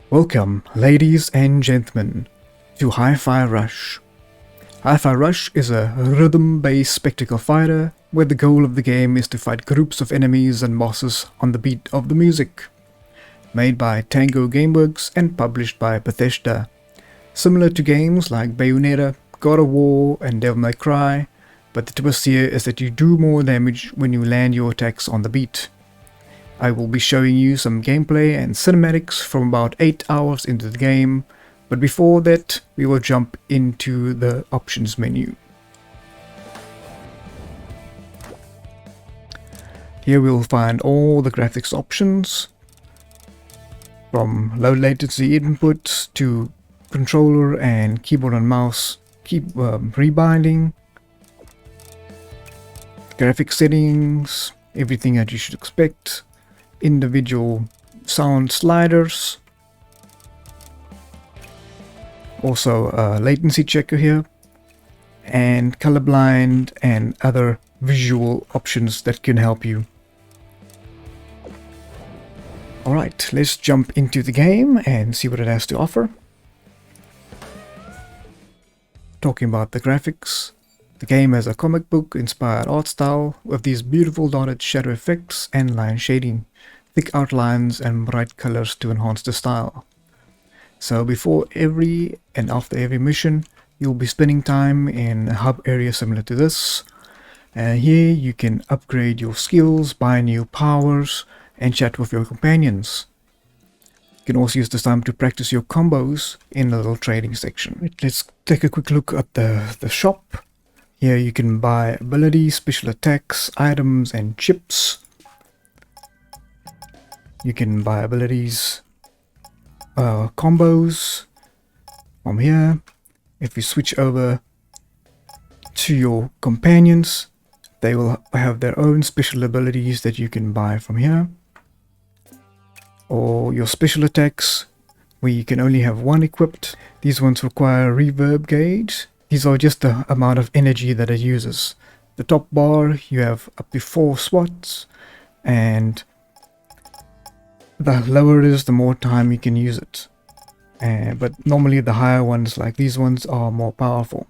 Welcome, ladies and gentlemen, to Hi-Fi Rush. Hi-Fi Rush is a rhythm-based spectacle fighter where the goal of the game is to fight groups of enemies and bosses on the beat of the music. Made by Tango Gameworks and published by Bethesda. Similar to games like Bayonetta, God of War and Devil May Cry, but the twist here is that you do more damage when you land your attacks on the beat. I will be showing you some gameplay and cinematics from about 8 hours into the game, but before that we will jump into the options menu. Here we'll find all the graphics options, from low latency input to controller and keyboard and mouse rebinding, graphic settings, everything that you should expect, individual sound sliders, also a latency checker here, and colorblind and other visual options that can help you. Alright, let's jump into the game and see what it has to offer. Talking about the graphics, the game has a comic book inspired art style with these beautiful dotted shadow effects and line shading, thick outlines and bright colors to enhance the style. So before every and after every mission, you'll be spending time in a hub area similar to this. And here you can upgrade your skills, buy new powers, and chat with your companions. You can also use this time to practice your combos in the little trading section. Let's take a quick look at the shop. Here you can buy abilities, special attacks, items, and chips. You can buy abilities, combos from here. If you switch over to your companions, they will have their own special abilities that you can buy from here. Or your special attacks, where you can only have one equipped. These ones require reverb gauge. These are just the amount of energy that it uses. The top bar, you have up to 4 swats, and the lower it is, the more time you can use it. But normally the higher ones, like these ones, are more powerful.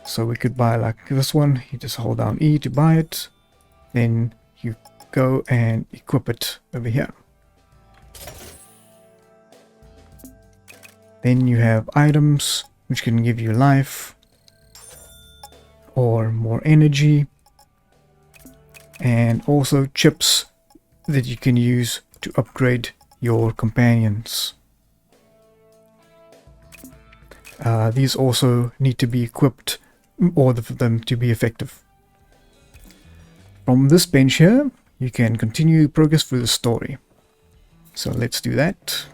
So we could buy like this one. You just hold down E to buy it. Then you go and equip it over here. Then you have items which can give you life or more energy, and also chips that you can use to upgrade your companions. These also need to be equipped in order for them to be effective. From this bench here, you can continue progress through the story. So let's do that.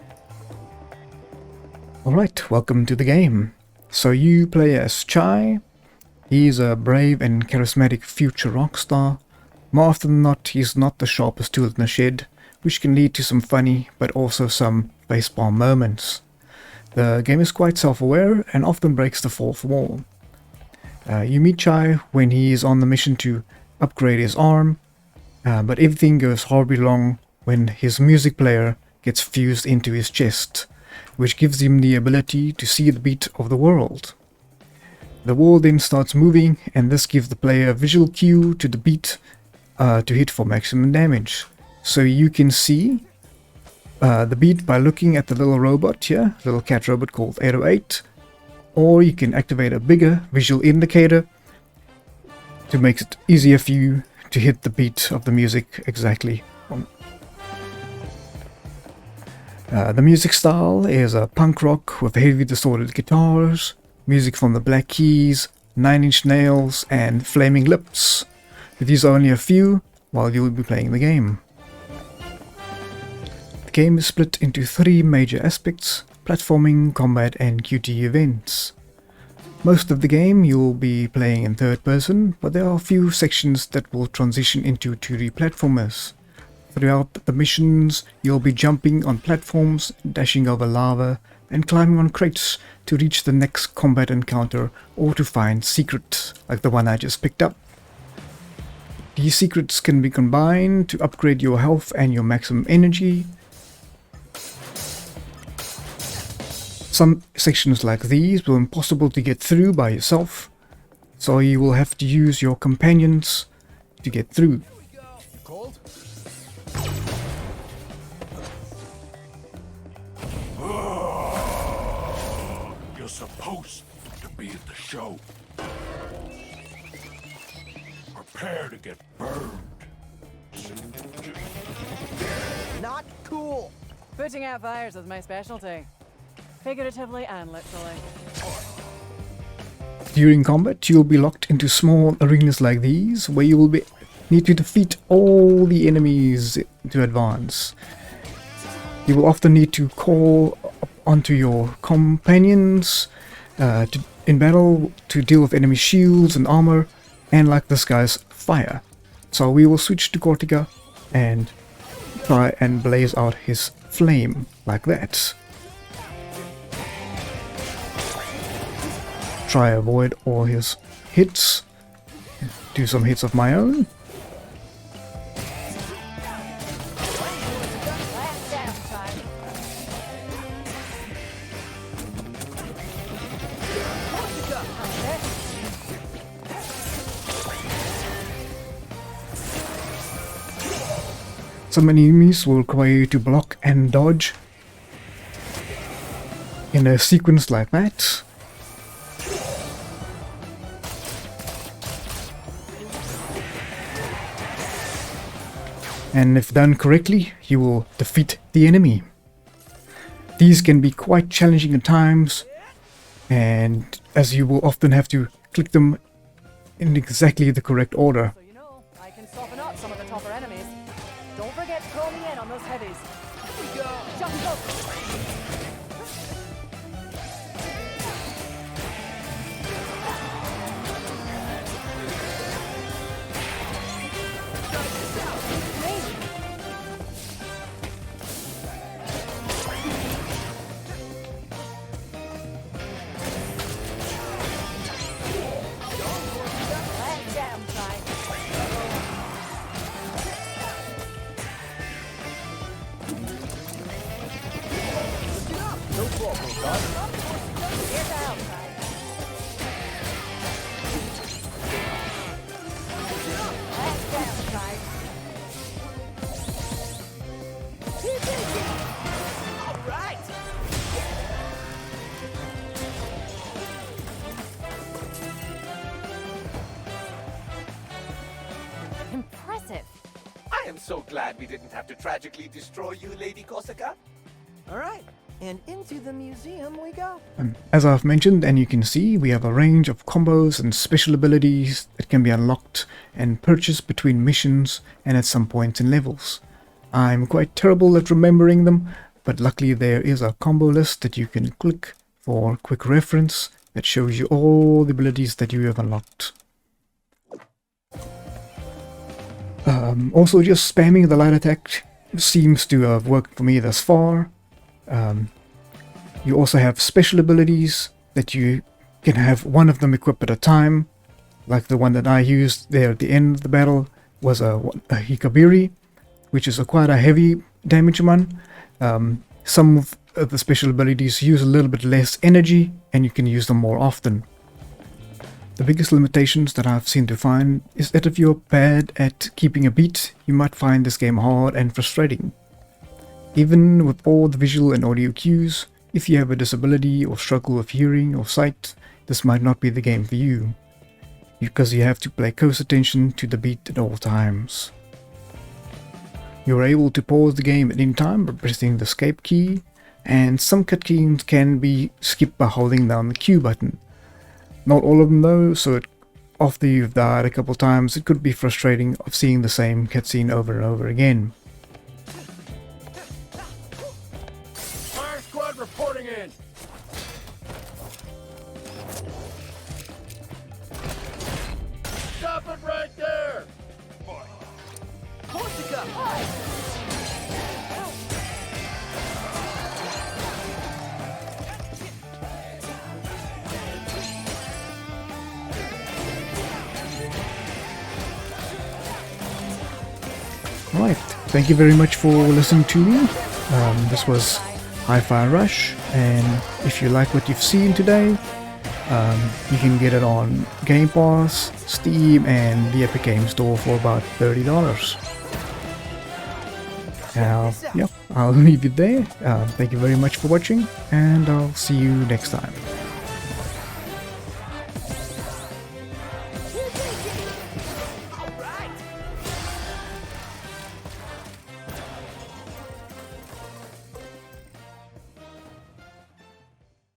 Alright, welcome to the game. So you play as Chai. He's a brave and charismatic future rock star. More often than not, he's not the sharpest tool in the shed, which can lead to some funny but also some facepalm moments. The game is quite self-aware and often breaks the fourth wall. You meet Chai when he is on the mission to upgrade his arm, but everything goes horribly wrong when his music player gets fused into his chest, which gives him the ability to see the beat of the world. The world then starts moving, and this gives the player a visual cue to the beat to hit for maximum damage. So you can see the beat by looking at the little robot here, little cat robot called 808, or you can activate a bigger visual indicator to make it easier for you to hit the beat of the music exactly. The music style is a punk rock with heavy distorted guitars, music from the Black Keys, 9 Inch Nails, and Flaming Lips. These are only a few while you'll be playing the game. The game is split into 3 major aspects: platforming, combat, and QTE events. Most of the game you'll be playing in third person, but there are a few sections that will transition into 2D platformers. Throughout the missions, you'll be jumping on platforms, dashing over lava, and climbing on crates to reach the next combat encounter or to find secrets, like the one I just picked up. These secrets can be combined to upgrade your health and your maximum energy. some sections like these will be impossible to get through by yourself, so you will have to use your companions to get through. Cold? You're supposed to be at the show. Prepare to get burned. Not cool. Putting out fires is my specialty. Figuratively and literally. During combat, you'll be locked into small arenas like these, where you will need to defeat all the enemies to advance. You will often need to call onto your companions in battle to deal with enemy shields and armor, and like this guy's fire. So we will switch to Cortica and try and blaze out his flame like that. Try avoid all his hits. Do some hits of my own. Some enemies will require you to block and dodge in a sequence like that. And if done correctly, you will defeat the enemy. These can be quite challenging at times, and as you will often have to click them in exactly the correct order. So you know, I can soften up some of the tougher enemies. Don't forget to call me in on those heavies. Jump up. Impressive. I am so glad we didn't have to tragically destroy you, Lady Corsica. All right, and into the museum we go. As I've mentioned, and you can see, we have a range of combos and special abilities that can be unlocked and purchased between missions and at some points in levels. I'm quite terrible at remembering them, but luckily there is a combo list that you can click for quick reference that shows you all the abilities that you have unlocked. Also, just spamming the light attack seems to have worked for me thus far. You also have special abilities that you can have one of them equipped at a time, like the one that I used there at the end of the battle was a Hikabiri, which is quite a heavy damage one. Some of the special abilities use a little bit less energy, and you can use them more often. The biggest limitations that I've seen to find is that if you're bad at keeping a beat, you might find this game hard and frustrating. Even with all the visual and audio cues, if you have a disability or struggle with hearing or sight, this might not be the game for you, because you have to pay close attention to the beat at all times. You're able to pause the game at any time by pressing the escape key, and some cutscenes can be skipped by holding down the Q button. Not all of them though, so after you've died a couple times, it could be frustrating of seeing the same cutscene over and over again. Fire squad reporting in. Stop it right there. Corsica! Right, thank you very much for listening to me. This was Hi-Fi Rush, and if you like what you've seen today, you can get it on Game Pass, Steam, and the Epic Games Store for about $30. Now, yep, I'll leave it there. Thank you very much for watching, and I'll see you next time.